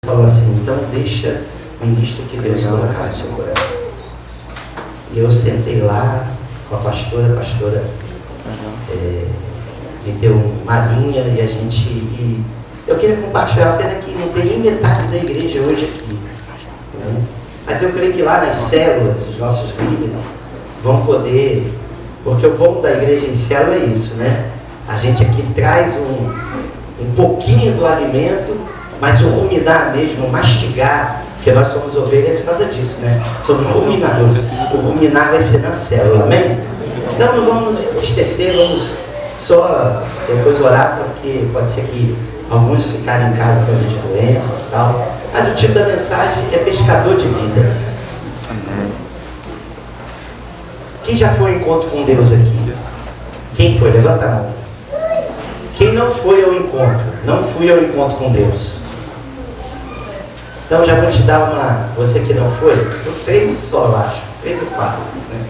falou assim, então deixa o ministro que Deus colocar no seu coração. E eu sentei lá com a pastora me deu uma linha e a gente... eu queria compartilhar, a pena que não tem nem metade da igreja hoje aqui, né? Mas eu creio que lá nas células, os nossos líderes vão poder, porque o bom da igreja em célula é isso, né? A gente aqui traz um pouquinho do alimento, mas o ruminar mesmo, o mastigar, porque nós somos ovelhas por causa disso, né? Somos ruminadores. O ruminar vai ser na célula, amém? Então não vamos nos entristecer, vamos só depois orar, porque pode ser que alguns ficarem em casa por causa de doenças e tal. Mas o tipo da mensagem é pescador de vidas. Quem já foi ao encontro com Deus aqui? Quem foi? Levanta a mão. Quem não foi ao encontro? Não fui ao encontro com Deus. Então já vou te dar uma... Você que não foi, 3 só, eu acho. 3 ou 4. Né?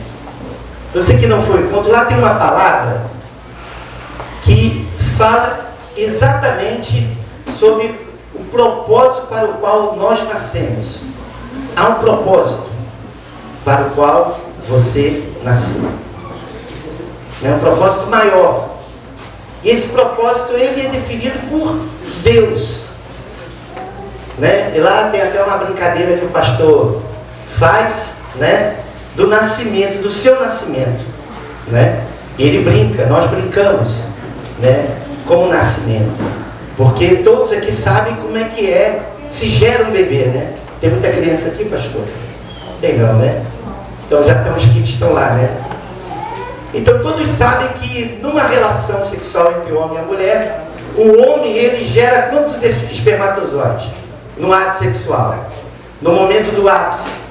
Você que não foi ao encontro, lá tem uma palavra que fala exatamente sobre o propósito para o qual nós nascemos. Há um propósito para o qual você nasceu. É um propósito maior. E esse propósito ele é definido por Deus. Né? E lá tem até uma brincadeira que o pastor faz, né? Do nascimento, do seu nascimento. Né? E ele brinca, nós brincamos, né? Com o nascimento. Porque todos aqui sabem como é que se gera um bebê, né? Tem muita criança aqui, pastor? Tem não, né? Então já tem uns que estão lá, né? Então todos sabem que numa relação sexual entre o homem e a mulher, o homem ele gera quantos espermatozoides no ato sexual? No momento do ápice?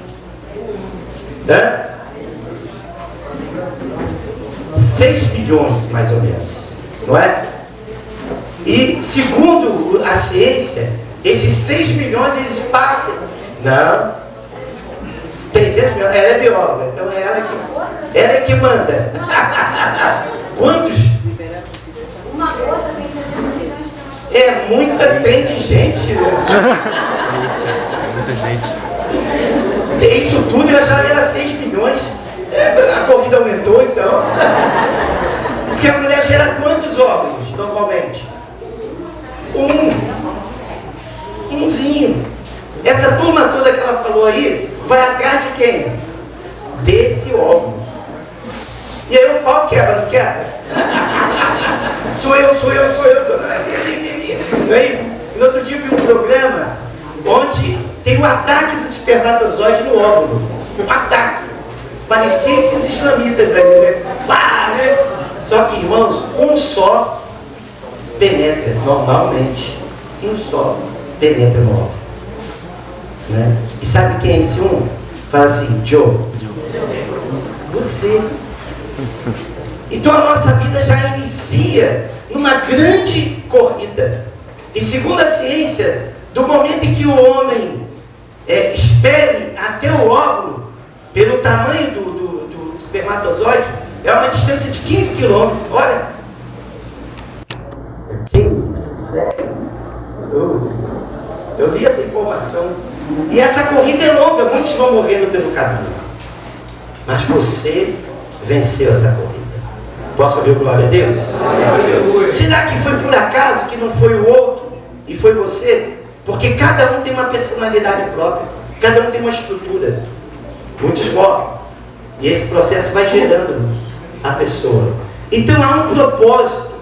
6 milhões mais ou menos, não é? E segundo a ciência, esses 6 milhões eles partem. Não, 300 milhões, ela é bióloga, então é ela que manda. Quantos? Uma gota tem 300 milhões. É muita trem de gente, né? Muita gente. Isso tudo eu achava que era 6 milhões. A corrida aumentou então. Porque a mulher gera quantos óvulos normalmente? Umzinho. Essa turma toda que ela falou aí vai atrás de quem? Desse óvulo. E aí o pau quebra, não quebra? Sou eu. Não é isso? No outro dia eu vi um programa onde tem um ataque dos espermatozoides no óvulo. Um ataque. Parecia esses islamitas aí, né? Pá, né? Só que, irmãos, um só penetra normalmente. Um só penetra no óvulo. Né? E sabe quem é esse um? Fala assim, Joe. Você. Então a nossa vida já inicia numa grande corrida. E segundo a ciência, do momento em que o homem expele até o óvulo, pelo tamanho do espermatozoide, é uma distância de 15 quilômetros. Olha. Que isso, sério? Eu li essa informação. E essa corrida é longa, muitos vão morrendo pelo caminho. Mas você venceu essa corrida. Posso ouvir glória a Deus? Será que foi por acaso que não foi o outro e foi você? Porque cada um tem uma personalidade própria, cada um tem uma estrutura. Muitos morrem. E esse processo vai gerando a pessoa. Então há um propósito.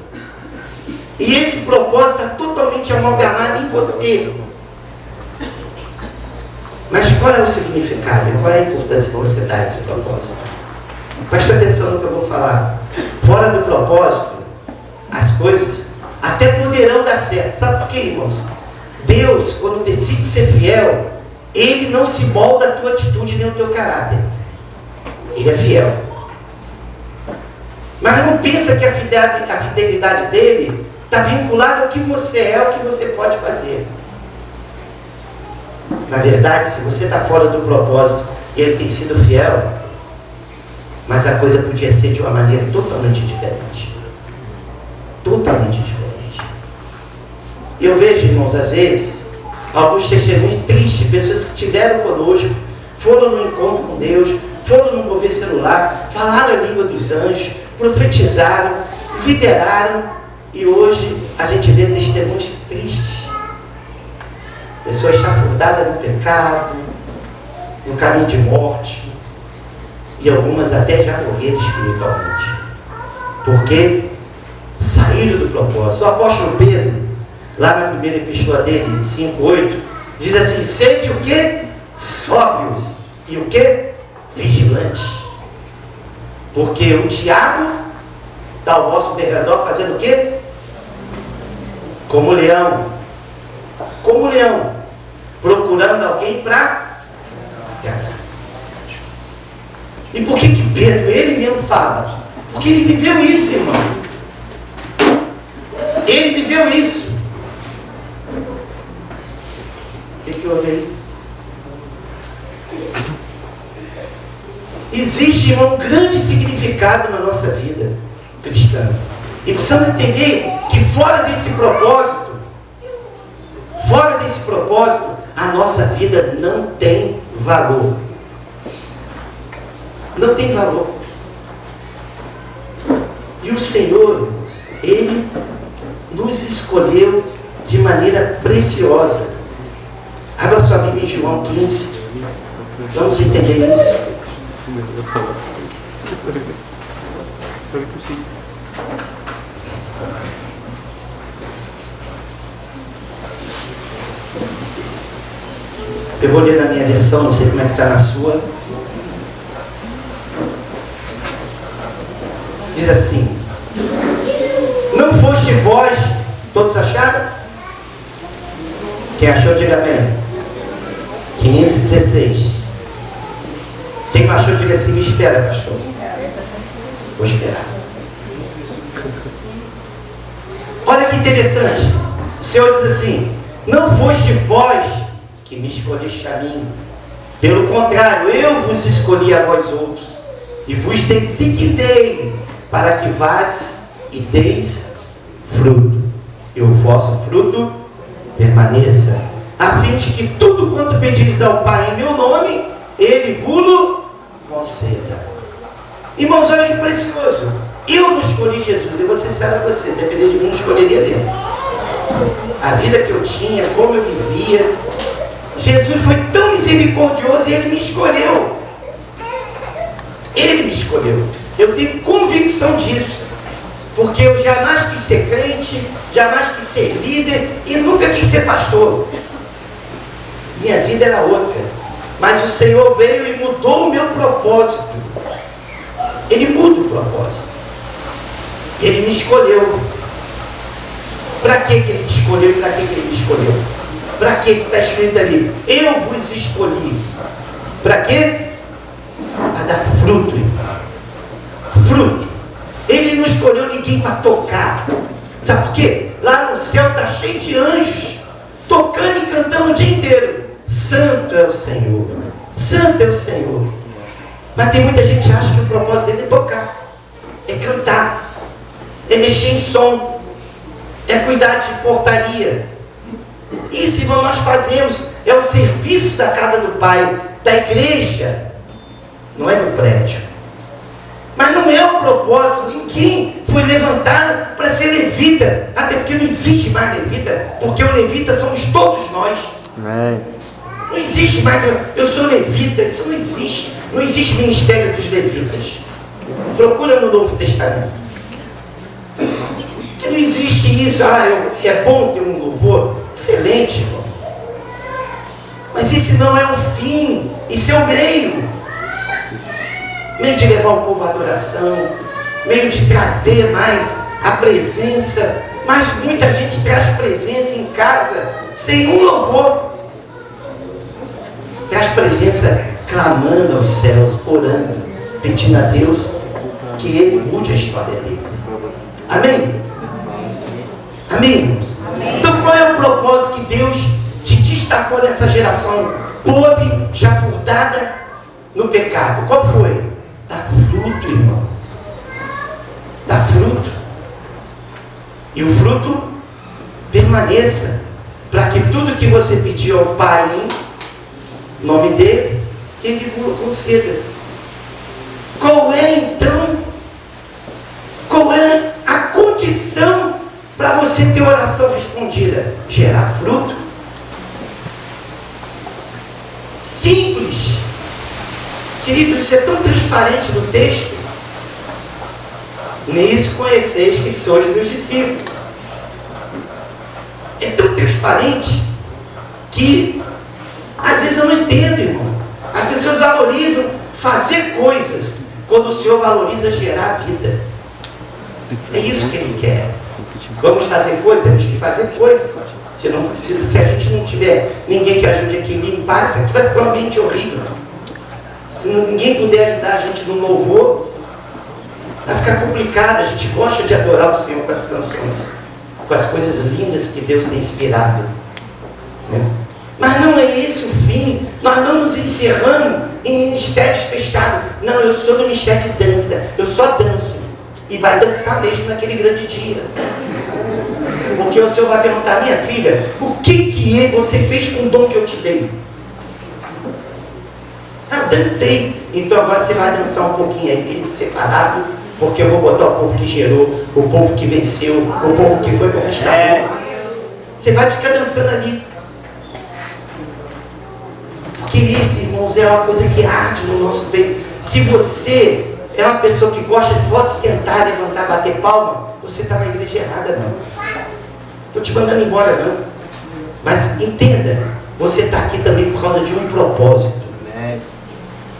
E esse propósito está totalmente amalgamado em você. Mas qual é o significado e qual é a importância que você dá a esse propósito? Presta atenção no que eu vou falar. Fora do propósito, as coisas até poderão dar certo. Sabe por quê, irmãos? Deus, quando decide ser fiel, Ele não se molda a tua atitude nem o teu caráter. Ele é fiel. Mas não pensa que a fidelidade dele está vinculada ao que você é, ao que você pode fazer. Na verdade, se você está fora do propósito e ele tem sido fiel, mas a coisa podia ser de uma maneira totalmente diferente. Totalmente diferente. Eu vejo, irmãos, às vezes, alguns testemunhos tristes, pessoas que estiveram conosco, foram no encontro com Deus, foram no mover celular, falaram a língua dos anjos, profetizaram, lideraram, e hoje a gente vê testemunhos tristes. Pessoas chafurdadas no pecado, no caminho de morte, e algumas até já morreram espiritualmente, porque saíram do propósito. O apóstolo Pedro, lá na primeira epístola dele, 5:8, diz assim: sede o quê? Sóbrios, e o quê? Vigilantes, porque o diabo está ao vosso derredor fazendo o quê? Como leão, procurando alguém para pegar. E por que Pedro, ele mesmo fala? Porque ele viveu isso, irmão. Ele viveu isso. O que houve aí? Existe, irmão, um grande significado na nossa vida cristã. E precisamos entender que fora desse propósito, a nossa vida não tem valor. Não tem valor. E o Senhor, irmãos, Ele nos escolheu de maneira preciosa. Abra sua Bíblia em João 15. Vamos entender isso. Eu vou ler na minha versão, não sei como é que está na sua. Diz assim: não foste vós, todos acharam? Quem achou, diga amém. 15:16. Quem não achou, diga assim: me espera, pastor. Vou esperar. Olha que interessante. O Senhor diz assim: não foste vós que me escolheste a mim. Pelo contrário, eu vos escolhi a vós outros, e vos designei para que vades e deis fruto, e o vosso fruto permaneça, a fim de que tudo quanto pedires ao Pai em meu nome, Ele vos conceda. Irmãos, olha que precioso. Eu não escolhi Jesus, e você sabe você, dependendo de mim, não escolheria dele. A vida que eu tinha, como eu vivia, Jesus foi tão misericordioso e Ele me escolheu. Ele me escolheu. Eu tenho convicção disso, porque eu jamais quis ser crente, jamais quis ser líder e nunca quis ser pastor. Minha vida era outra, mas o Senhor veio e mudou o meu propósito. Ele muda o propósito. Ele me escolheu. Para que Ele te escolheu e para que Ele me escolheu? Para que está escrito ali? Eu vos escolhi. Para quê? Para dar fruto, irmão. Fruto. Ele não escolheu ninguém para tocar. Sabe por quê? Lá no céu está cheio de anjos, tocando e cantando o dia inteiro. Santo é o Senhor. Santo é o Senhor. Mas tem muita gente que acha que o propósito dele é tocar, é cantar, é mexer em som, é cuidar de portaria. Isso, irmão, nós fazemos. É o serviço da casa do Pai, da igreja, não é do prédio. Mas não é o propósito. Ninguém foi levantado para ser levita, até porque não existe mais levita, porque o levita somos todos nós. Não existe mais eu sou levita. Isso não existe. Não existe ministério dos levitas. Procura no Novo Testamento. Que não existe isso. É bom ter um louvor. Excelente, irmão. Mas esse não é o fim. Isso é o meio. Meio de levar o povo à adoração. Meio de trazer mais a presença. Mas muita gente traz presença em casa sem um louvor. Traz presença clamando aos céus, orando, pedindo a Deus que Ele mude a história dele. Amém? Amém, irmãos? Amém. Então qual é o propósito que Deus te destacou nessa geração podre, já furtada no pecado? Qual foi? Dá fruto, irmão. Dá fruto. E o fruto permaneça. para que tudo que você pediu ao Pai em nome dele, ele vos conceda. Qual é então? Qual é a condição para você ter oração respondida? Gerar fruto. Simples. Querido, isso é tão transparente no texto. Nisso conheceis que sois meus discípulos. É tão transparente que às vezes eu não entendo, irmão. As pessoas valorizam fazer coisas quando o Senhor valoriza gerar vida. É isso que Ele quer. Vamos fazer coisas, temos que fazer coisas. Se a gente não tiver ninguém que ajude aqui a limpar, isso aqui vai ficar um ambiente horrível. Se ninguém puder ajudar a gente no louvor, vai ficar complicado. A gente gosta de adorar o Senhor com as canções, com as coisas lindas que Deus tem inspirado, né? Mas não é esse o fim. Nós não nos encerramos em ministérios fechados. Não, eu sou do ministério de dança, eu só danço. E vai dançar mesmo naquele grande dia. Porque o Senhor vai perguntar: minha filha, o que você fez com o dom que eu te dei? Ah, dancei. Então agora você vai dançar um pouquinho aí, separado, porque eu vou botar o povo que gerou, o povo que venceu, o povo que foi conquistado. Você vai ficar dançando ali. Porque isso, irmãos, é uma coisa que arde no nosso peito. Se você é uma pessoa que gosta de sentar, levantar, bater palma, você está na igreja errada, não. Estou te mandando embora, não. Mas entenda, você está aqui também por causa de um propósito.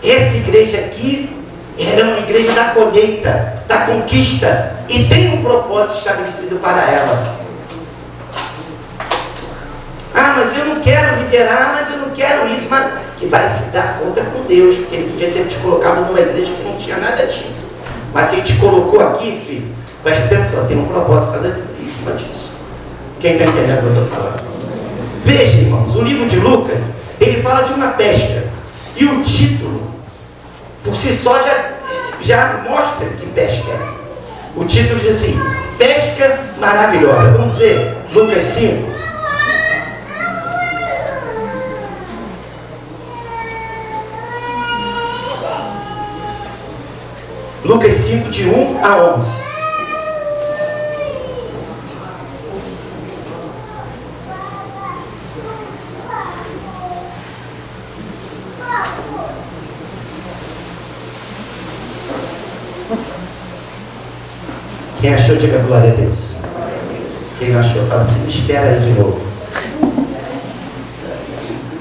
Essa igreja aqui era uma igreja da colheita, da conquista, e tem um propósito estabelecido para ela. Ah, mas eu não quero liderar, mas eu não quero isso, mas que vai se dar conta com Deus, porque Ele podia ter te colocado numa igreja que não tinha nada disso. Mas se Ele te colocou aqui, filho, preste atenção, tem um propósito fazer em cima disso. Quem está entendendo o que eu estou falando? Veja, irmãos, o livro de Lucas, ele fala de uma pesca, e o título, por si só, já mostra que pesca é essa. O título diz assim: pesca maravilhosa. Vamos ver Lucas 5. Lucas 5, de 1 a 11. Quem achou, diga glória a Deus. Quem não achou, fala assim: me espera aí de novo.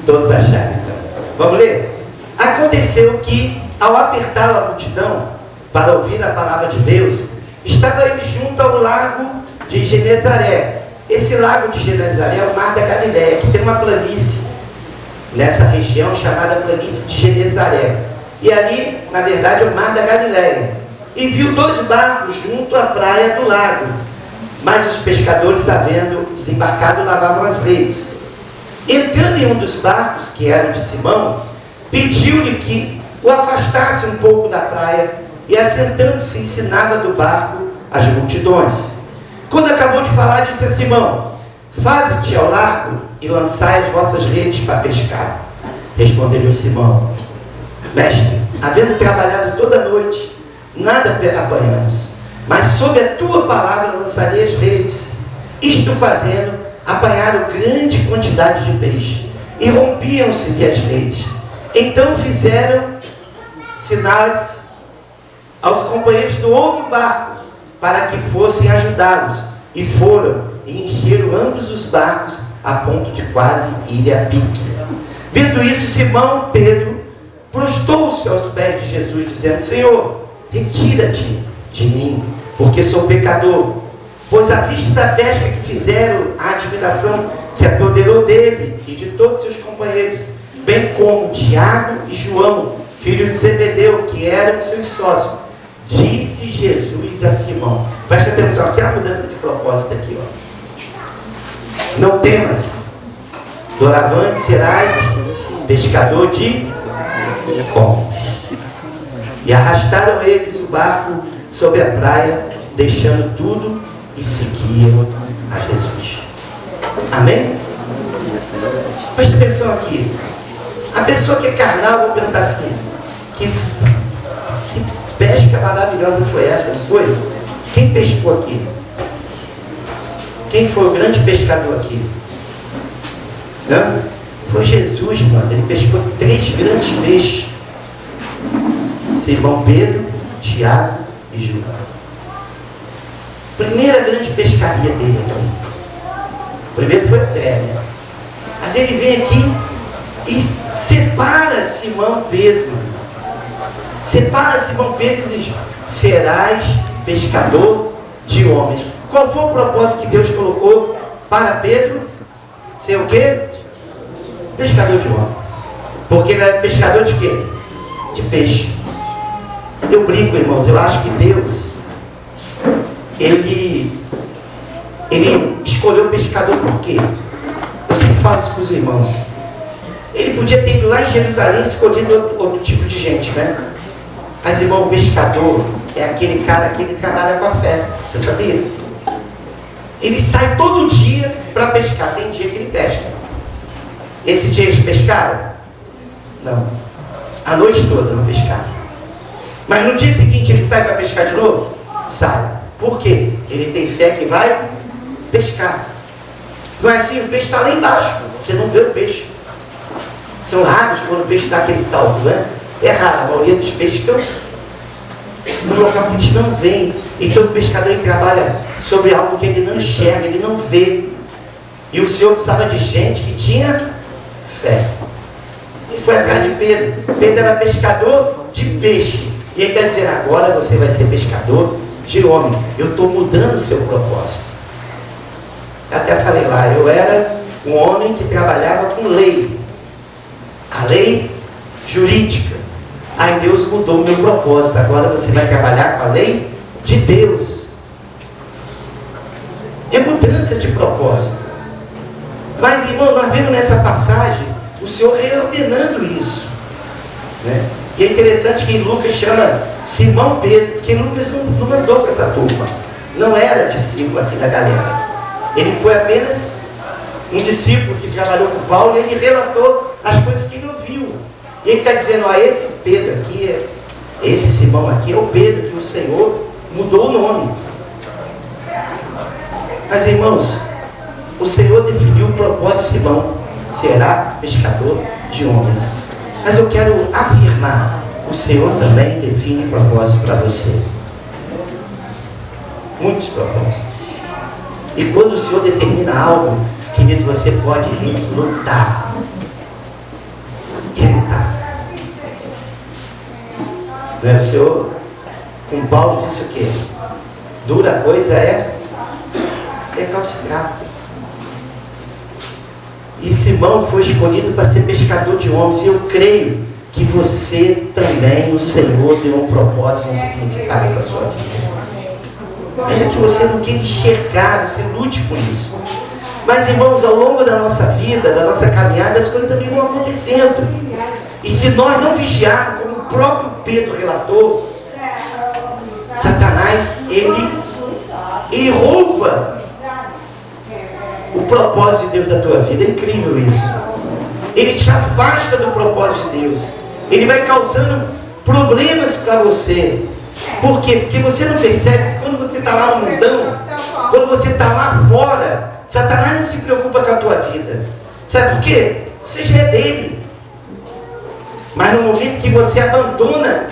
Todos acharam, então. Vamos ler? Aconteceu que, ao apertar a multidão para ouvir a palavra de Deus, estava ele junto ao lago de Genezaré. Esse lago de Genezaré é o mar da Galileia, que tem uma planície nessa região chamada planície de Genezaré. E ali, na verdade, é o mar da Galileia. E viu 2 barcos junto à praia do lago, mas os pescadores, havendo desembarcado, lavavam as redes. Entrando em um dos barcos, que era o de Simão, pediu-lhe que o afastasse um pouco da praia, e assentando-se ensinava do barco as multidões. Quando acabou de falar, disse a Simão: faze-te ao largo e lançai as vossas redes para pescar. Respondeu-lhe Simão: mestre, havendo trabalhado toda a noite, nada apanhamos, mas sob a tua palavra lançarei as redes. Isto fazendo, apanharam grande quantidade de peixe, e rompiam-se-lhe as redes. Então fizeram sinais aos companheiros do outro barco, para que fossem ajudá-los. E foram, e encheram ambos os barcos, a ponto de quase ir a pique. Vendo isso, Simão Pedro prostou-se aos pés de Jesus, dizendo: Senhor, retira-te de mim, porque sou pecador. Pois à vista da pesca que fizeram, a admiração se apoderou dele e de todos seus companheiros, bem como Tiago e João, filhos de Zebedeu, que eram seus sócios. Disse Jesus a Simão, presta atenção, aqui é a mudança de propósito aqui, ó. Não temas, doravante serás pescador de homens. E arrastaram eles o barco sobre a praia, deixando tudo, e seguiam a Jesus. Amém? Presta atenção aqui. A pessoa que é carnal, vou perguntar assim, que pesca maravilhosa foi essa, não foi? Quem pescou aqui? Quem foi o grande pescador aqui? Não? Foi Jesus, mano. Ele pescou 3 grandes peixes. Simão Pedro, Tiago e João. Primeira grande pescaria dele aqui. Primeiro foi André, né? Mas ele vem aqui e separa Simão Pedro. Separa Simão Pedro e diz: serás pescador de homens. Qual foi o propósito que Deus colocou para Pedro? Ser o quê? Pescador de homens. Porque ele é pescador de quê? De peixe. Eu brinco, irmãos, eu acho que Deus ele escolheu o pescador por quê? Eu sempre falo isso para os irmãos. Ele podia ter ido lá em Jerusalém e escolhido outro tipo de gente, né? Mas, irmão, o pescador é aquele cara que ele trabalha com a fé. Você sabia? Ele sai todo dia para pescar. Tem dia que ele pesca. Esse dia eles pescaram? Não. A noite toda não pescaram. Mas no dia seguinte ele sai para pescar de novo? Sai. Por quê? Ele tem fé que vai pescar. Não é assim? O peixe está lá embaixo. Você não vê o peixe. São raros quando o peixe dá aquele salto, né? É raro. A maioria dos peixes estão no local que eles não veem. Então o pescador ele trabalha sobre algo que ele não enxerga, ele não vê. E o Senhor precisava de gente que tinha fé. E foi atrás de Pedro. Pedro era pescador de peixe. E ele está dizendo: agora você vai ser pescador de homem. Eu estou mudando o seu propósito. Eu até falei lá, eu era um homem que trabalhava com lei. A lei jurídica. Aí Deus mudou o meu propósito. Agora você vai trabalhar com a lei de Deus. É mudança de propósito. Mas, irmão, nós vemos nessa passagem o Senhor reordenando isso, né? E é interessante que em Lucas chama Simão Pedro, porque Lucas não mandou com essa turma. Não era discípulo aqui da galera. Ele foi apenas um discípulo que trabalhou com Paulo e ele relatou as coisas que ele ouviu. E ele está dizendo: ó, esse Pedro aqui, esse Simão aqui é o Pedro que o Senhor mudou o nome. Mas, irmãos, o Senhor definiu o propósito de Simão: será pescador de homens. Mas eu quero afirmar: o Senhor também define propósito para você. Muitos propósitos. E quando o Senhor determina algo, querido, você pode lutar. Relutar. Não é? O Senhor, com Paulo, disse o quê? Dura coisa é recalcitrar. E Simão foi escolhido para ser pescador de homens. E eu creio que você também, o Senhor, deu um propósito, um significado para a sua vida. Ainda que você não queira enxergar, você lute por isso. Mas, irmãos, ao longo da nossa vida, da nossa caminhada, as coisas também vão acontecendo. E se nós não vigiarmos, como o próprio Pedro relatou, Satanás, ele rouba o propósito de Deus da tua vida. É incrível isso. Ele te afasta do propósito de Deus. Ele vai causando problemas para você. Por quê? Porque você não percebe que quando você está lá no mundão, quando você está lá fora, Satanás não se preocupa com a tua vida. Sabe por quê? Você já é dele. Mas no momento que você abandona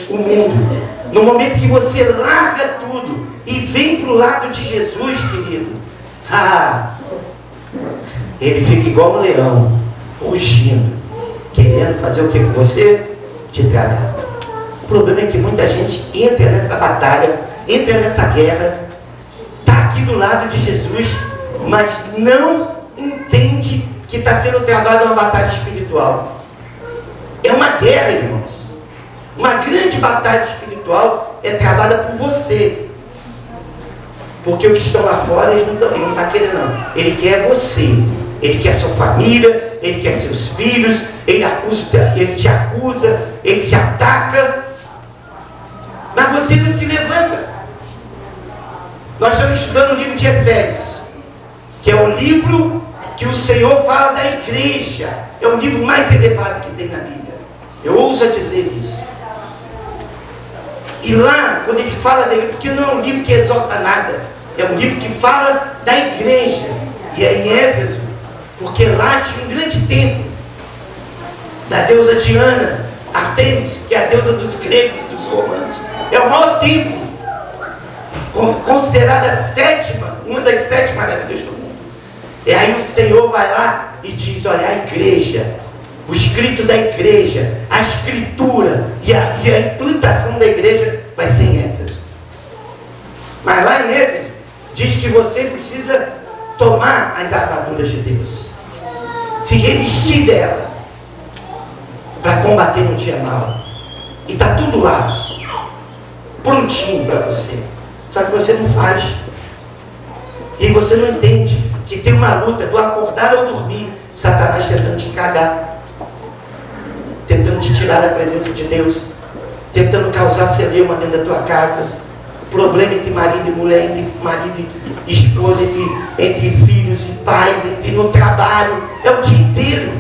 o mundo, no momento que você larga tudo e vem para o lado de Jesus, querido, ele fica igual um leão, rugindo, querendo fazer o que com você? Te tragar. O problema é que muita gente entra nessa batalha, entra nessa guerra, está aqui do lado de Jesus, mas não entende que está sendo travada uma batalha espiritual. É uma guerra, irmãos. Uma grande batalha espiritual é travada por você. Porque os que estão lá fora, ele não está querendo, não. Ele quer você. Ele quer sua família, ele quer seus filhos, ele te acusa, ele te ataca. Mas você não se levanta. Nós estamos estudando o livro de Efésios, que é o livro que o Senhor fala da igreja. É o livro mais elevado que tem na Bíblia. Eu ouso a dizer isso. E lá, quando ele fala dele, porque não é um livro que exorta nada, é um livro que fala da igreja. E é em Éfeso, porque lá tinha um grande templo da deusa Diana, Artemis, que é a deusa dos gregos, dos romanos. É o maior templo, considerada uma das 7 maravilhas do mundo. E aí o Senhor vai lá e diz: olha, a igreja, o escrito da igreja, a escritura e a implantação da igreja vai ser em Éfeso. Mas lá em Éfeso diz que você precisa tomar as armaduras de Deus, se revestir dela, para combater no dia mau. E está tudo lá, prontinho para você. Só que você não faz. E você não entende que tem uma luta do acordar ou dormir. Satanás tentando te cagar, tentando te tirar da presença de Deus, tentando causar celeuma dentro da tua casa, problema entre marido e mulher, entre marido e esposa, entre filhos e pais, no trabalho. É o dia inteiro.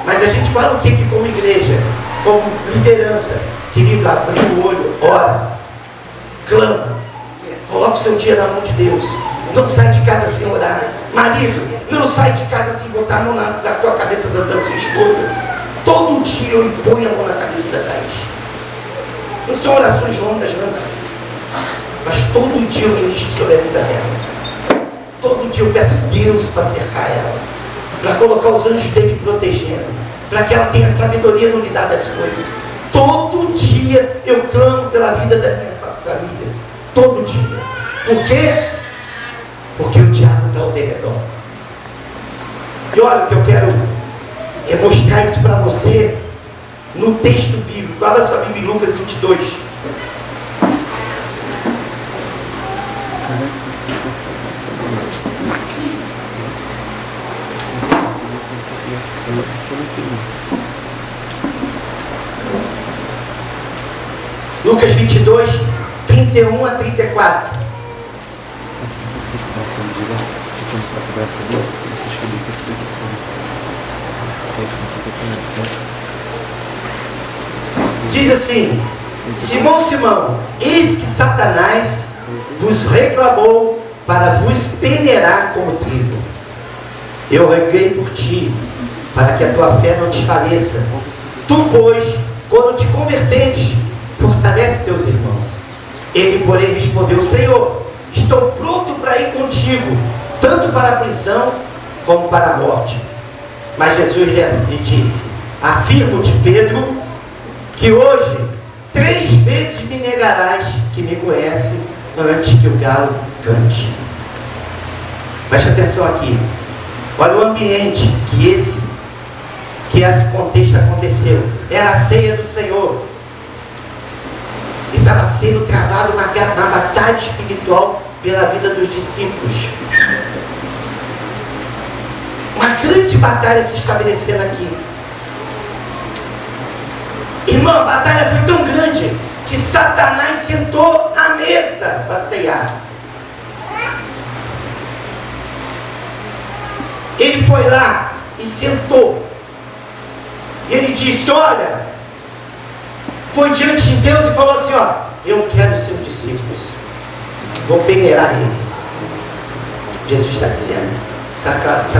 Mas a gente fala o que como igreja, como liderança? Querido, abre o olho, ora, clama, coloca o seu dia na mão de Deus. Não sai de casa sem orar. Marido, não sai de casa sem botar a mão na tua cabeça da sua esposa. Todo dia eu imponho a mão na cabeça da Thaís. Não são orações longas, não, mas todo dia eu ministro sobre a vida dela. Todo dia eu peço Deus para cercar ela, para colocar os anjos dele protegendo, para que ela tenha sabedoria no lidar das coisas. Todo dia eu clamo pela vida da minha família. Todo dia. Por quê? Porque o diabo está ao derredor. E olha, o que eu quero é mostrar isso para você no texto bíblico. Abra sua Bíblia em Lucas 22. Lucas 22, 31 a 34. Diz assim: Simão, Simão, eis que Satanás vos reclamou para vos peneirar como trigo. Eu roguei por ti, para que a tua fé não desfaleça. Tu, pois, quando te converteres, fortalece teus irmãos. Ele, porém, respondeu: Senhor, estou pronto para ir contigo, tanto para a prisão como para a morte. Mas Jesus lhe disse: afirmo-te, Pedro, que hoje 3 vezes me negarás que me conhece antes que o galo cante. Preste atenção aqui. Olha o ambiente que esse contexto aconteceu. Era a ceia do Senhor. E estava sendo travado uma batalha espiritual pela vida dos discípulos. Uma grande batalha se estabelecendo aqui. Irmão, a batalha foi tão grande que Satanás sentou à mesa para ceiar. Ele foi lá e sentou. E ele disse: olha, foi diante de Deus e falou assim: ó, eu quero seus discípulos, vou peneirar eles. Jesus está dizendo: Satanás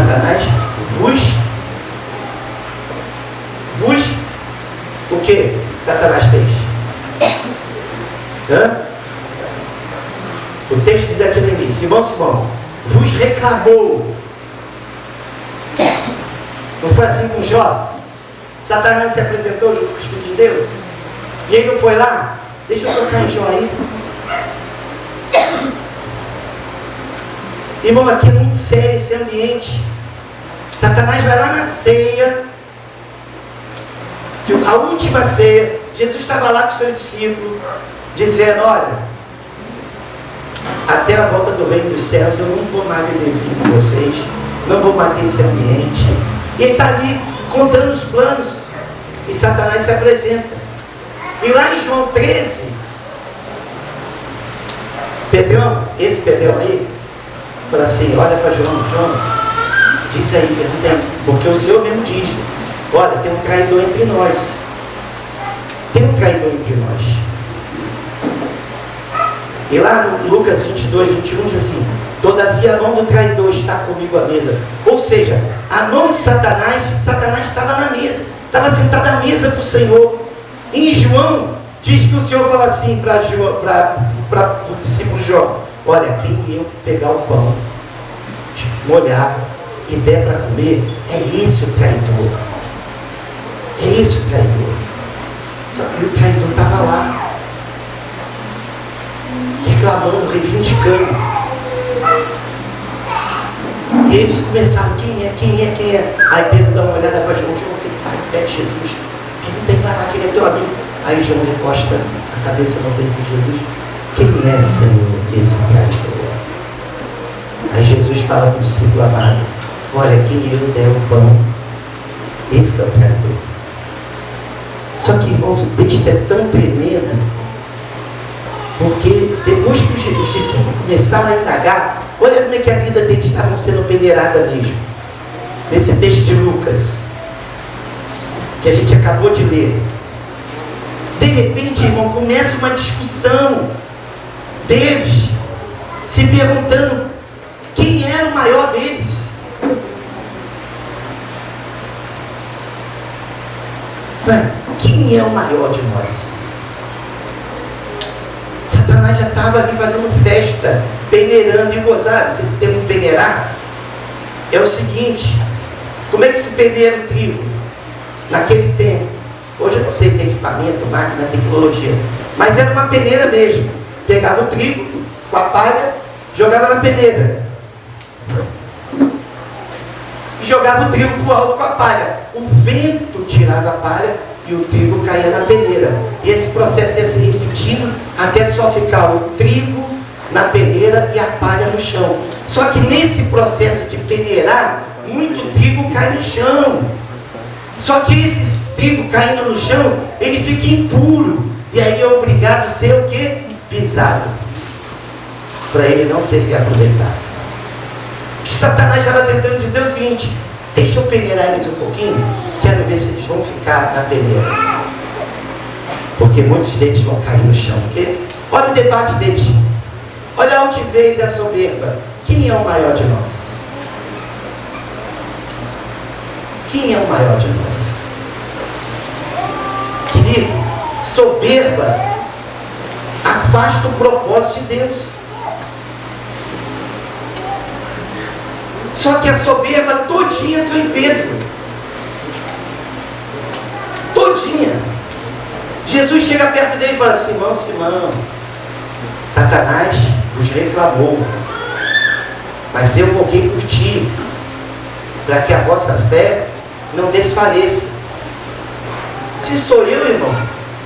o que Satanás fez? O texto diz aqui no início: Simão, vos reclamou. Não foi assim com Jó? Satanás se apresentou junto com os filhos de Deus e ele não foi lá? Deixa eu tocar em Jó aí. Irmão, aqui é muito sério esse ambiente. Satanás vai lá na ceia, a última ceia. Jesus estava lá com os seus discípulos, dizendo: olha, até a volta do reino dos céus eu não vou mais beber vinho com vocês, não vou manter esse ambiente. E ele está ali contando os planos, e Satanás se apresenta. E lá em João 13, Pedrão, esse Pedrão aí, fala assim: olha para João, Diz aí, pergunta aí. Porque o Senhor mesmo diz: olha, tem um traidor entre nós. Tem um traidor entre nós. E lá no Lucas 22, 21 diz assim: todavia a mão do traidor está comigo à mesa. Ou seja, a mão de Satanás estava na mesa, estava sentado à mesa com o Senhor. Em João, diz que o Senhor fala assim para o discípulo João: olha, quem eu pegar o pão, molhar e der para comer, é esse o traidor. É esse o traidor. Só que o traidor estava lá, reclamando, reivindicando. E eles começaram: quem é, quem é, quem é? Aí Pedro dá uma olhada para João: João, você que está em pé de Jesus, pergunta aí, vai lá, que ele é teu amigo. Aí João recosta a cabeça no peito de Jesus: quem é, Senhor, esse traidor? Aí Jesus fala para o discípulo amado: olha, quem eu der o pão, esse é o traidor. Só que, irmãos, o texto é tão tremendo, porque depois que os discípulos começaram a indagar, olha como é que a vida deles estava sendo peneirada mesmo. Nesse texto de Lucas, que a gente acabou de ler. De repente, irmão, começa uma discussão deles, se perguntando quem era o maior deles. Quem é o maior de nós? Satanás já estava ali fazendo festa, peneirando e gozado. Esse termo peneirar é o seguinte: como é que se peneira o trigo? Naquele tempo, hoje eu não sei, tem equipamento, máquina, tecnologia, mas era uma peneira mesmo. Pegava o trigo com a palha, jogava na peneira e jogava o trigo para o alto com a palha. O vento tirava a palha e o trigo caía na peneira. E esse processo ia se repetindo até só ficar o trigo na peneira e a palha no chão. Só que nesse processo de peneirar, muito trigo cai no chão. Só que esse trigo caindo no chão, ele fica impuro. E aí é obrigado a ser o quê? Pisado, para ele não ser reaproveitado. O que Satanás estava tentando dizer é o seguinte: deixa eu peneirar eles um pouquinho, quero ver se eles vão ficar na peneira, porque muitos deles vão cair no chão. Porque olha o debate deles, olha a altivez e a soberba. Quem é o maior de nós? Quem é o maior de nós? Querido, soberba afasta o propósito de Deus. Só que a soberba todinha entrou em Pedro. Todinha. Jesus chega perto dele e fala: Simão, Simão, Satanás vos reclamou, mas eu roguei por ti, para que a vossa fé não desfaleça. Se sou eu, irmão,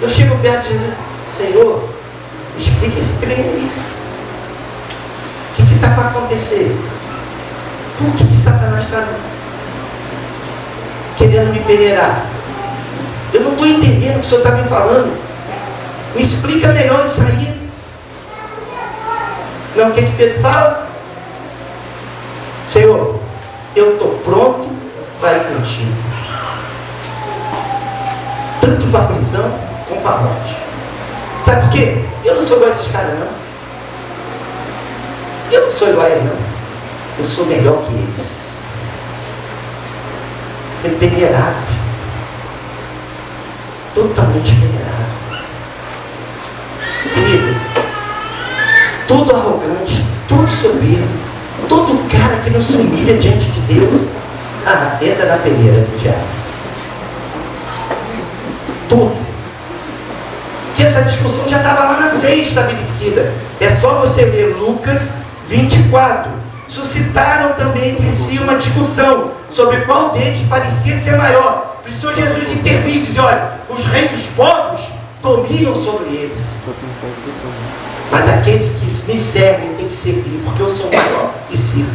eu chego perto de Jesus: Senhor, explica esse trem aí. O que está para acontecer? Por que Satanás está querendo me peneirar? Eu não estou entendendo o que o Senhor está me falando. Me explica melhor isso aí. Não, o que Pedro fala? Senhor, eu estou pronto para ir contigo, tanto para a prisão como para a morte. Sabe por quê? Eu não sou igual a esses caras, não. Eu não sou igual a eles, não. Eu sou melhor que eles. Foi peneirado, filho. Totalmente peneirado. Querido, todo arrogante, todo soberbo, todo cara que não se humilha diante de Deus, entra na peneira do diabo. Tudo. Que essa discussão já estava lá na ceia estabelecida. É só você ler Lucas 24. Suscitaram também entre si uma discussão sobre qual deles parecia ser maior. Precisou Jesus intervir e dizer: olha, os reis dos povos dominam sobre eles, mas aqueles que me servem têm que servir, porque eu sou maior e sirvo.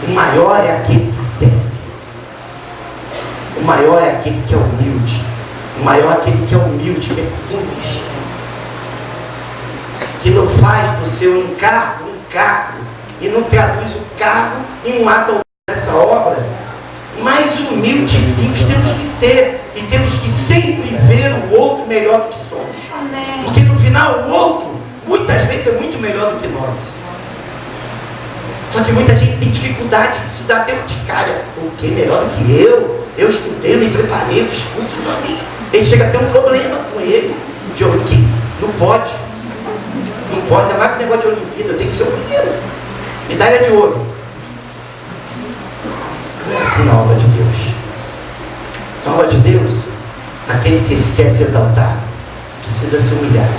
O maior é aquele que serve. O maior é aquele que é humilde. O maior é aquele que é humilde, que é simples, que não faz do seu encargo um cargo, e não traduz o cargo em um ato dessa obra. Mais humildes e simples temos que ser, e temos que sempre ver o outro melhor do que somos. Amém. Porque no final o outro, muitas vezes, é muito melhor do que nós. Só que muita gente tem dificuldade, isso dá até urticária. O que? Melhor do que eu? Eu estudei, eu me preparei, eu fiz curso sozinho. Ele chega a ter um problema com ele. De que não pode. Não pode, ainda mais com o negócio de Olimpíada, eu tenho que ser o primeiro. Medalha de ouro. Não é assim na obra de Deus. Na obra de Deus, aquele que quer se exaltar precisa se humilhar.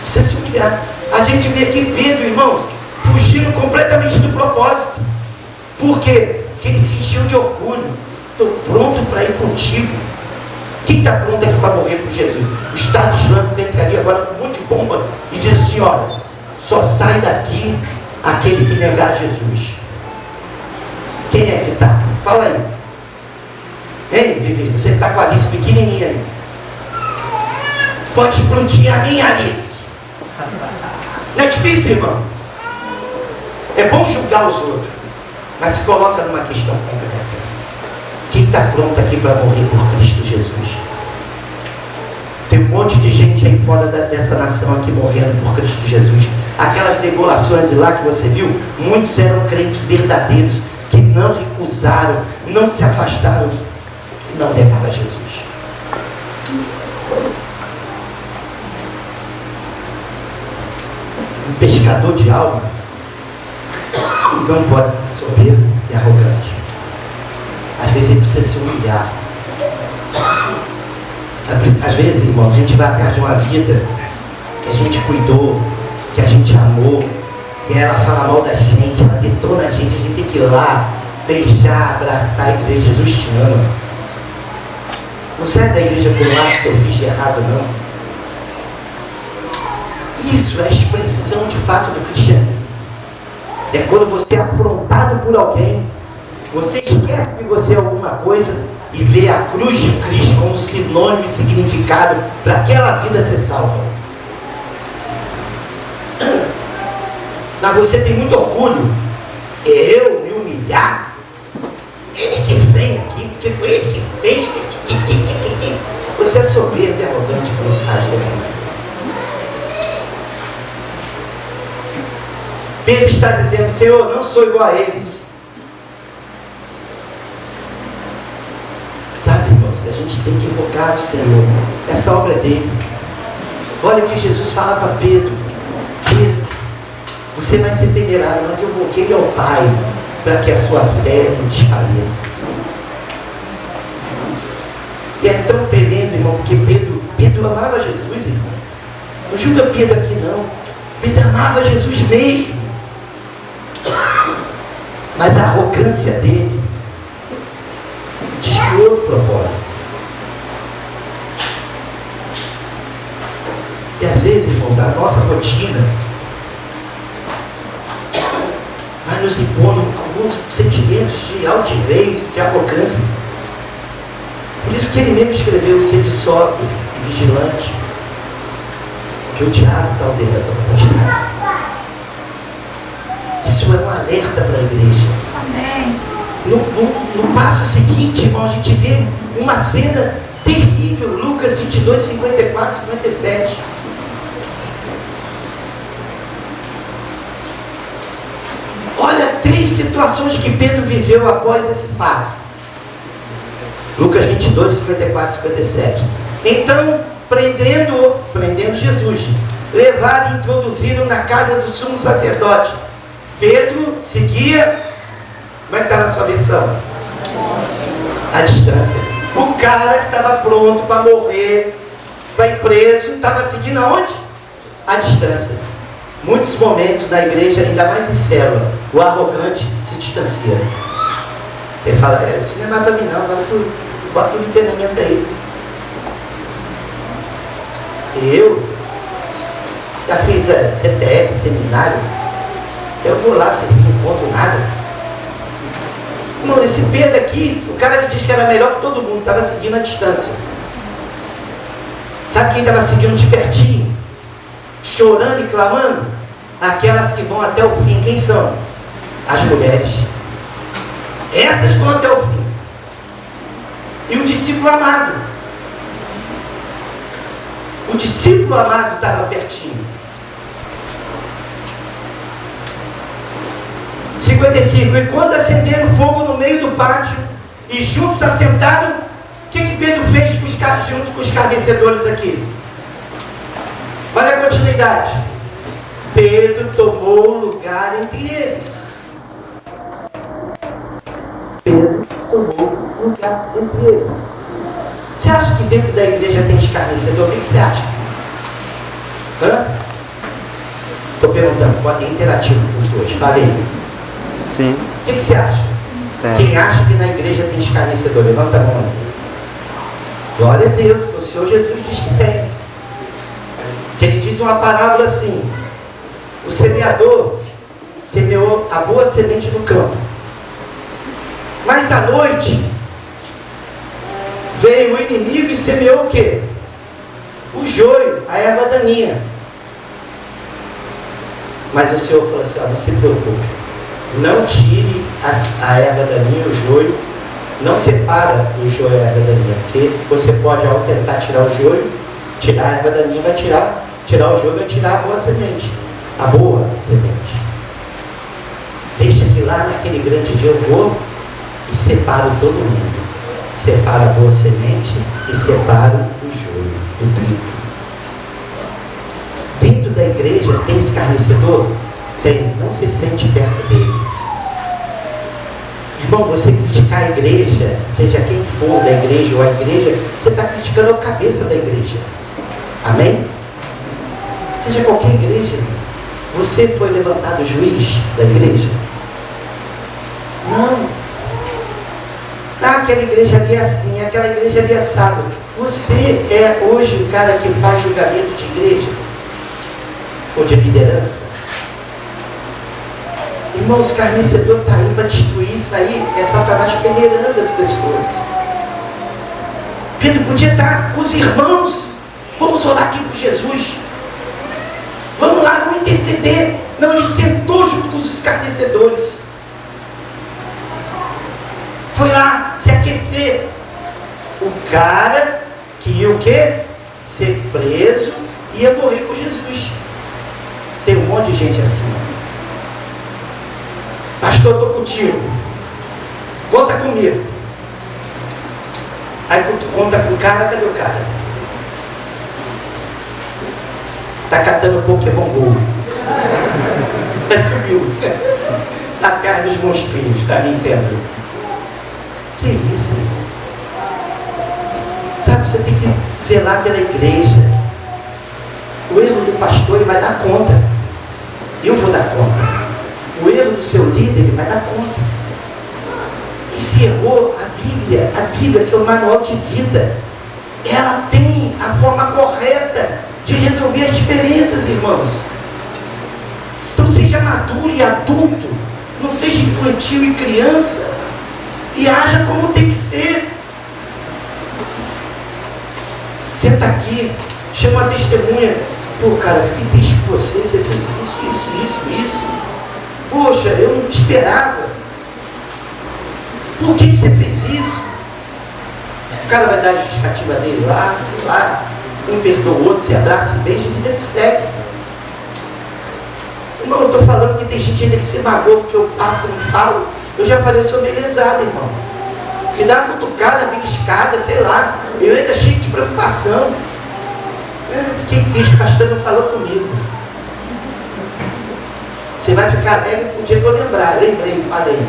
Precisa se humilhar. A gente vê aqui Pedro, irmãos, fugindo completamente do propósito. Por quê? Porque ele se encheu de orgulho. Estou pronto para ir contigo. Quem está pronto aqui para morrer por Jesus? O Estado Islâmico entraria agora com um monte de bomba e diz assim: olha, só sai daqui aquele que negar Jesus. Quem é que está? Fala aí. Hein, Vivi? Você está com a Alice pequenininha aí. Pode explodir a minha Alice. Não é difícil, irmão? É bom julgar os outros, mas se coloca numa questão concreta. Quem está pronto aqui para morrer por Cristo Jesus? Tem um monte de gente aí fora dessa nação aqui morrendo por Cristo Jesus. Aquelas degolações lá que você viu, muitos eram crentes verdadeiros, que não recusaram, não se afastaram e não negaram a Jesus. Um pescador de alma não pode ser soberbo e arrogante. Às vezes ele precisa se humilhar. Às vezes, irmãos, a gente vai atrás de uma vida que a gente cuidou, que a gente amou, e ela fala mal da gente, ela detona a gente tem que ir lá, beijar, abraçar e dizer: Jesus te ama. Não sai da igreja por um ato que eu fiz de errado, não. Isso é a expressão de fato do cristianismo. É quando você é afrontado por alguém, você esquece que você é alguma coisa e vê a cruz de Cristo como sinônimo e significado para aquela vida ser salva. Mas você tem muito orgulho. Eu me humilhar? Ele que vem aqui, porque foi ele que fez. Você é soberbo e arrogante por agir assim. Pedro está dizendo: Senhor, não sou igual a eles. Sabe, irmãos, a gente tem que rogar ao Senhor. Essa obra é dele. Olha o que Jesus fala para Pedro: Pedro, você vai ser peneirado, mas eu roguei ao Pai para que a sua fé não desfaleça. E é tão tremendo, irmão, porque Pedro amava Jesus, irmão. Não julga Pedro aqui, não. Pedro amava Jesus mesmo. Mas a arrogância dele desviou do propósito. E às vezes, irmãos, a nossa rotina vai nos impondo alguns sentimentos de altivez, de arrogância. Por isso que ele mesmo escreveu: sede sóbrio e vigilante, que o diabo está ao derredor de nós. Isso é um alerta para a igreja. Amém. No passo seguinte, irmão, a gente vê uma cena terrível. Lucas 22, 54, 57. Olha 3 situações que Pedro viveu após esse fato. Lucas 22, 54, 57. Então, prendendo Jesus, levaram e introduziram na casa do sumo sacerdote. Pedro seguia. Como é que está na sua versão? A distância. O cara que estava pronto para morrer, para ir preso, estava seguindo aonde? A distância. Muitos momentos da igreja, ainda mais em célula, o arrogante se distancia. Ele fala: isso não é mais para mim não, bota o entendimento aí. Eu já fiz CTL, seminário, eu vou lá servir, não encontro nada. Irmão, esse Pedro aqui, o cara que diz que era melhor que todo mundo, estava seguindo a distância. Sabe quem estava seguindo de pertinho? Chorando e clamando? aquelas que vão até o fim. Quem são? As mulheres. Essas vão até o fim. E o discípulo amado. O discípulo amado estava pertinho. 55. E quando acenderam fogo no meio do pátio e juntos assentaram, o que Pedro fez junto com os carnecedores aqui? Olha a continuidade. Pedro tomou lugar entre eles. Pedro tomou lugar entre eles. Você acha que dentro da igreja tem escarnecedor? O que você acha? Estou perguntando, pode ir interativo com os dois. Falei. Sim. O que você acha? Quem acha que na igreja tem escarnecedor? Levanta a mão aí. Glória a Deus, que o Senhor Jesus diz que tem. Que ele diz uma parábola assim: o semeador semeou a boa semente no campo, mas à noite veio o inimigo e semeou o quê? O joio, a erva daninha. Mas o Senhor falou assim: não se preocupe, não tire a erva daninha, o joio, não separa o joio e a erva daninha, porque você pode, ao tentar tirar o joio, tirar a erva daninha, vai tirar o joio, vai tirar a boa semente. A boa semente. Deixa que lá naquele grande dia eu vou e separo todo mundo. Separo a boa semente e separo o joio, o trigo. Dentro da igreja tem escarnecedor? Tem. Não se sente perto dele. Irmão, você criticar a igreja, seja quem for da igreja ou a igreja, você está criticando a cabeça da igreja. Amém? Seja qualquer igreja. Você foi levantado juiz da igreja? Não. Aquela igreja ali é assim, aquela igreja ali é assado. Você é hoje o cara que faz julgamento de igreja? Ou de liderança? Irmão, o escarnecedor está aí para destruir isso aí. É Satanás peneirando as pessoas. Pedro podia estar com os irmãos. Vamos orar aqui por Jesus. Vamos lá, vamos interceder. Não, ele sentou junto com os escarnecedores. Foi lá se aquecer. O cara que ia o quê? Ser preso, ia morrer com Jesus. Tem um monte de gente assim. Pastor, estou contigo. Conta comigo. Aí quando tu conta com o cara, cadê o cara? Está catando Pokémon GO. Subiu. Na terra dos monstrinhos, da Nintendo. Que isso, irmão? Sabe, você tem que zelar pela igreja. O erro do pastor, ele vai dar conta. Eu vou dar conta. O erro do seu líder, ele vai dar conta. E se errou, a Bíblia, que é o manual de vida, ela tem a forma correta de resolver as diferenças, irmãos. Então seja maduro e adulto, não seja infantil e criança, e haja como tem que ser. Senta aqui, chama a testemunha. Pô, cara, fiquei triste com você fez isso. Poxa, eu não esperava. Por que você fez isso? O cara vai dar a justificativa dele lá, sei lá. Um perdoa o outro, se abraça, se beija, e vida que segue. Irmão, eu estou falando que tem gente ainda que se magoou porque eu passo e não falo. Eu já falei, eu sou meio lesado, irmão. Me dá uma cutucada, beliscada, sei lá. Eu ainda cheio de preocupação. Fiquei triste, o pastor não falou comigo. Você vai ficar alegre pro dia que eu lembrar. Lembrei, falei.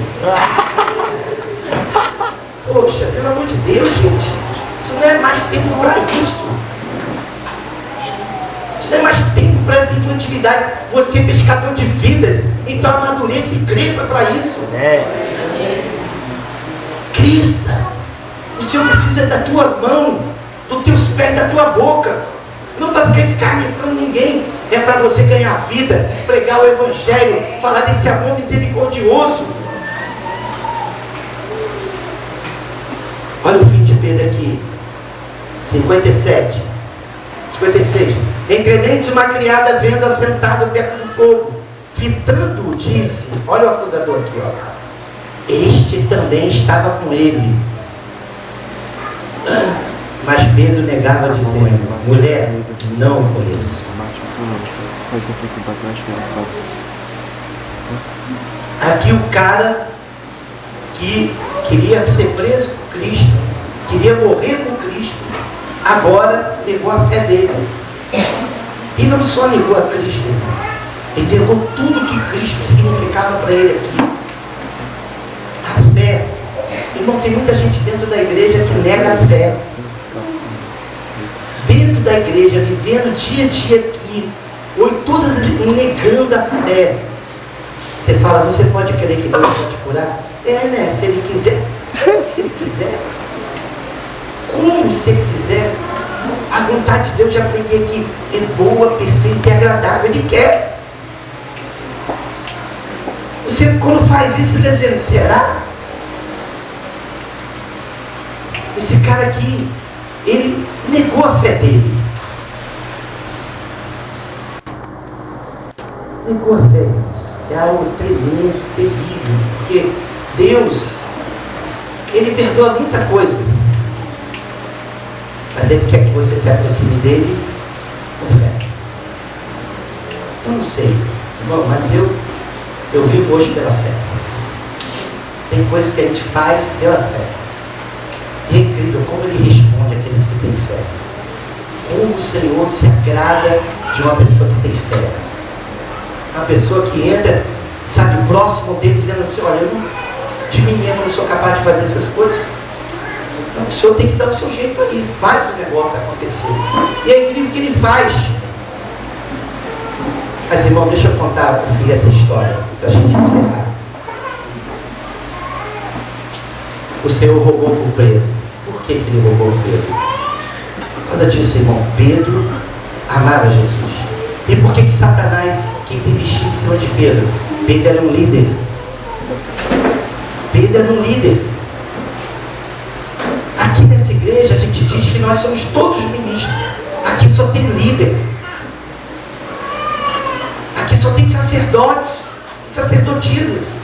Poxa, pelo amor de Deus, gente. Isso não é mais tempo para isso. Isso não é mais tempo para essa infantilidade. Você é pescador de vidas, então amadureça e cresça para isso. Cresça. O Senhor precisa da tua mão, dos teus pés, da tua boca. Não para ficar escarnecendo ninguém. É para você ganhar vida, pregar o Evangelho, falar desse amor misericordioso. Olha o fim de Pedro aqui. 56. Entrementes uma criada vendo assentado perto do fogo fitando-o, disse, olha o acusador aqui, ó, este também estava com ele. Mas Pedro negava, dizendo, mulher, não o conheço. Aqui o cara que queria ser preso por Cristo, queria morrer por Cristo, agora negou a fé dele. E não só negou a Cristo, ele negou tudo que Cristo significava para ele aqui. A fé. Irmão, tem muita gente dentro da igreja que nega a fé. Dentro da igreja, vivendo dia a dia aqui, ou em todas as, negando a fé. Você fala, você pode crer que Deus pode curar? Né? Se Ele quiser. Se Ele quiser. Como se Ele quiser? A vontade de Deus, já aprendi aqui, é boa, perfeita e agradável. Ele quer. Você, quando faz isso, está dizendo, será? Esse cara aqui, ele negou a fé dele. Negou a fé, irmãos. É algo tremendo, terrível. Porque Deus, Ele perdoa muita coisa. Mas Ele quer que você se aproxime dEle com fé. Eu não sei, irmão, mas eu vivo hoje pela fé. Tem coisas que a gente faz pela fé. E é incrível como Ele responde àqueles que têm fé. Como o Senhor se agrada de uma pessoa que tem fé. Uma pessoa que entra, sabe, próximo dele, dizendo assim, olha, de mim mesmo não sou capaz de fazer essas coisas. Então o Senhor tem que dar o seu jeito aí, faz o negócio acontecer. E é incrível que Ele faz. Mas irmão, deixa eu contar para o filho essa história, para a gente encerrar. O Senhor rogou por Pedro. Por que Ele rogou por Pedro? Por causa disso, irmão, Pedro amava Jesus. E por que Satanás quis investir em cima de Pedro? Pedro era um líder. Pedro era um líder. Aqui nessa igreja a gente diz que nós somos todos ministros. Aqui só tem líder. Aqui só tem sacerdotes e sacerdotisas.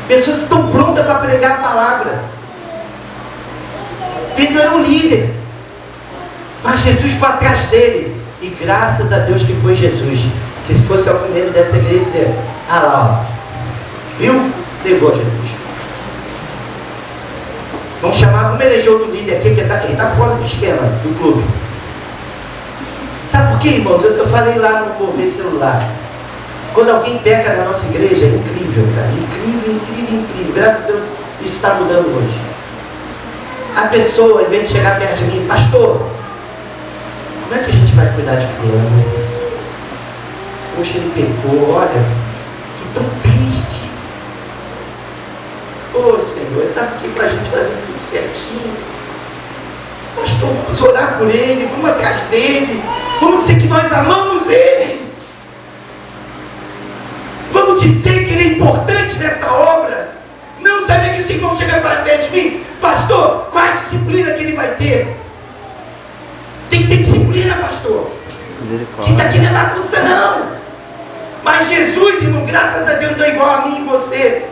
Pessoas que estão prontas para pregar a palavra. Pedro era um líder. Mas Jesus foi atrás dele. E graças a Deus que foi Jesus. Que se fosse algum membro dessa igreja dizer, ah lá, ó, viu? Pegou Jesus. Vamos chamar, vamos eleger outro líder aqui, que está fora do esquema do clube. Sabe por quê, irmãos? Eu falei lá no Mover Celular. Quando alguém peca na nossa igreja, é incrível, cara. Incrível, incrível, incrível. Graças a Deus, isso está mudando hoje. A pessoa, em vez de chegar perto de mim, pastor, como é que a gente vai cuidar de fulano? Poxa, ele pecou, olha, que tão triste. Ô Senhor, Ele está aqui para a gente fazer tudo certinho. Pastor, vamos orar por ele, vamos atrás dele, vamos dizer que nós amamos ele. Vamos dizer que ele é importante nessa obra. Não sabe que o Senhor chega para perto de mim, pastor, qual a disciplina que ele vai ter? Tem que ter disciplina, pastor. Isso aqui não é bagunça, não. Mas Jesus, irmão, graças a Deus, não é igual a mim e você.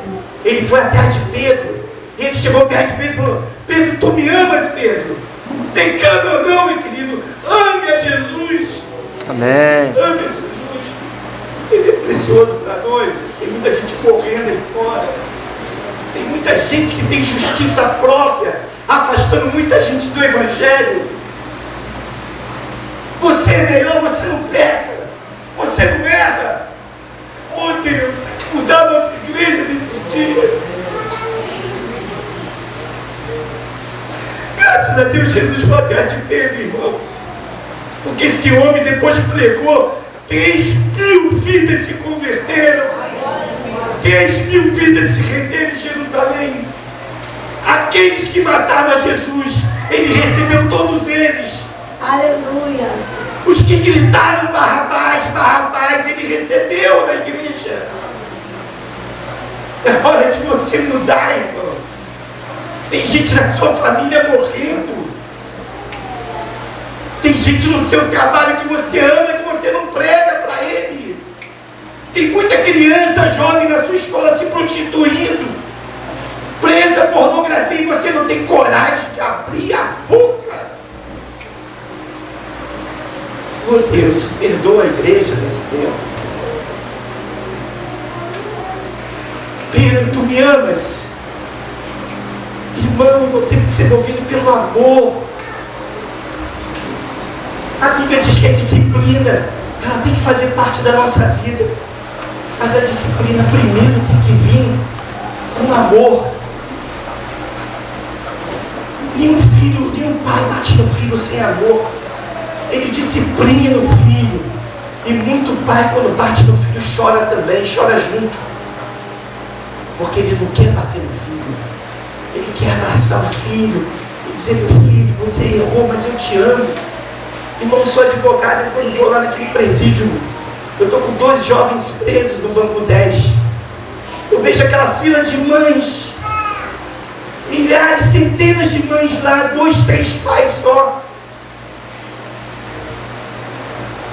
Ele foi atrás de Pedro. E ele chegou perto de Pedro e falou, Pedro, tu me amas, Pedro? Tem câmbio ou não, meu querido? Ame a Jesus. Amém. Ame a Jesus. Ele é precioso para nós. Tem muita gente correndo aí fora. Tem muita gente que tem justiça própria, afastando muita gente do Evangelho. Você é melhor, você não peca. Você não erra. Oh, Deus, tem que mudar a nossa igreja nesses dias. Graças a Deus, Jesus foi atrás de Pedro, irmão. Porque esse homem depois pregou, 3.000 vidas se converteram. 3.000 vidas se renderam em Jerusalém. Aqueles que mataram a Jesus, Ele recebeu todos eles. Aleluia. Os que gritaram Barrabás, Barrabás, Ele recebeu na igreja. É hora de você mudar, irmão. Tem gente na sua família morrendo. Tem gente no seu trabalho que você ama, que você não prega para ele. Tem muita criança jovem na sua escola se prostituindo, presa à pornografia, e você não tem coragem de abrir a boca. Oh Deus, perdoa a igreja nesse tempo. Pedro, tu me amas. Irmãos, não tem que ser movido pelo amor. A Bíblia diz que a disciplina, ela tem que fazer parte da nossa vida. Mas a disciplina primeiro tem que vir com amor. Nenhum pai bate no filho sem amor. Ele disciplina o filho. E muito pai, quando bate no filho, chora também, chora junto. Porque ele não quer bater no filho. Ele quer abraçar o filho e dizer: meu filho, você errou, mas eu te amo. Irmão, sou advogado, e quando vou lá naquele presídio, eu estou com 2 jovens presos no banco 10. Eu vejo aquela fila de mães, milhares, centenas de mães lá, 2, 3 pais só.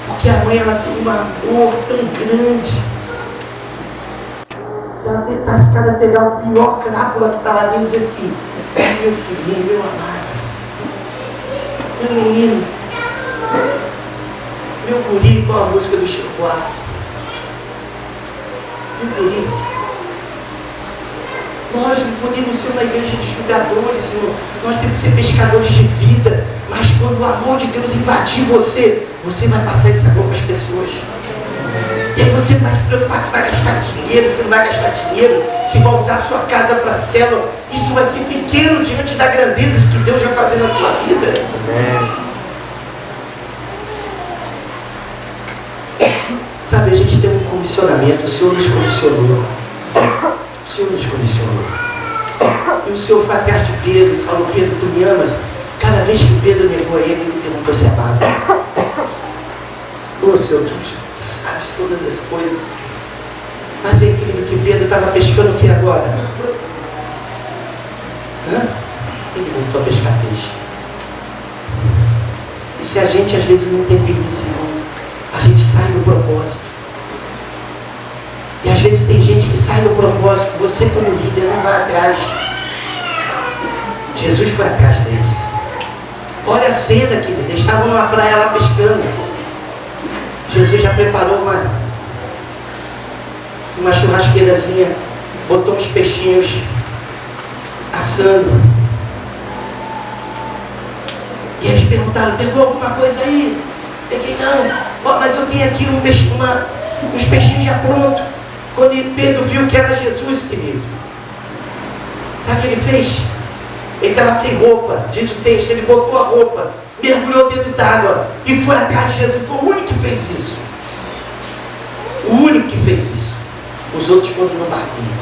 Porque a mãe, ela tem um amor tão grande, que ela tenta cada pegar o pior crápula que está lá dentro e dizer assim: meu filhinho, meu amado, meu menino, meu guri, com a música do Chico Buarque. Meu guri. Nós não podemos ser uma igreja de julgadores, Senhor. Nós temos que ser pescadores de vida. Mas quando o amor de Deus invadir você, você vai passar esse amor para as pessoas. E aí você vai se preocupar se vai gastar dinheiro, se não vai gastar dinheiro, se vai usar a sua casa para célula. Isso vai ser pequeno diante da grandeza que Deus vai fazer na sua vida. Sabe, a gente tem um comissionamento. O Senhor nos comissionou. O Senhor nos comissionou. E o Senhor foi atrás de Pedro e falou: Pedro, tu me amas? Cada vez que Pedro negou a ele, ele perguntou se amava. Ô Senhor, tu sabes todas as coisas. Mas é incrível que Pedro estava pescando o que agora? Ele voltou a pescar peixe. E se a gente às vezes não entender isso, irmão, a gente sai do propósito. E às vezes tem gente que sai do propósito. Você como líder não vai atrás. Jesus foi atrás deles. Olha a cena, querida. Eles estavam numa praia lá pescando. Jesus já preparou uma churrasqueirazinha, botou uns peixinhos assando. E eles perguntaram: pegou alguma coisa aí? Peguei não. Mas eu tenho aqui uns peixinhos já prontos. Quando Pedro viu que era Jesus, querido, sabe o que ele fez? Ele estava sem roupa, diz o texto. Ele botou a roupa, mergulhou dentro d'água e foi atrás de Jesus. Foi o único que fez isso. O único que fez isso. Os outros foram no barquinho.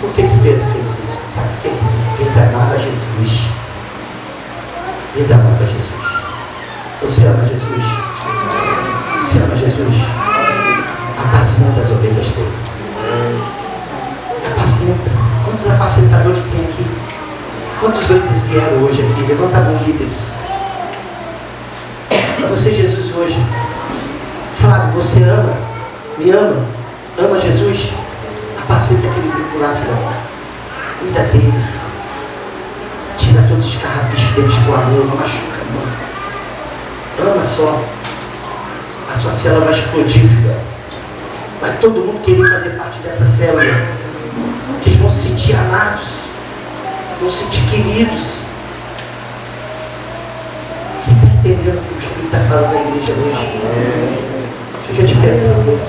Por que Pedro fez isso? Sabe por quê? Pedro amava Jesus. Pedro amava Jesus. Você ama Jesus? Você ama Jesus? Apacenta as ovelhas dele. Apacenta. Quantos apacentadores tem aqui? Quantos líderes vieram hoje aqui? Levanta a mão, líderes. Você, Jesus, hoje. Flávio, você ama? Me ama? Ama Jesus? Apacenta aquele grupo lá, filho. Cuida deles. Tira todos os carrapichos deles com amor. Não machuca, não. Ama só. A sua célula vai explodir, filho. Vai todo mundo querer fazer parte dessa célula. Que eles vão se sentir amados. Vão se sentir queridos. Quem está entendendo o que o Espírito está falando da igreja hoje? Fica de pé, por favor.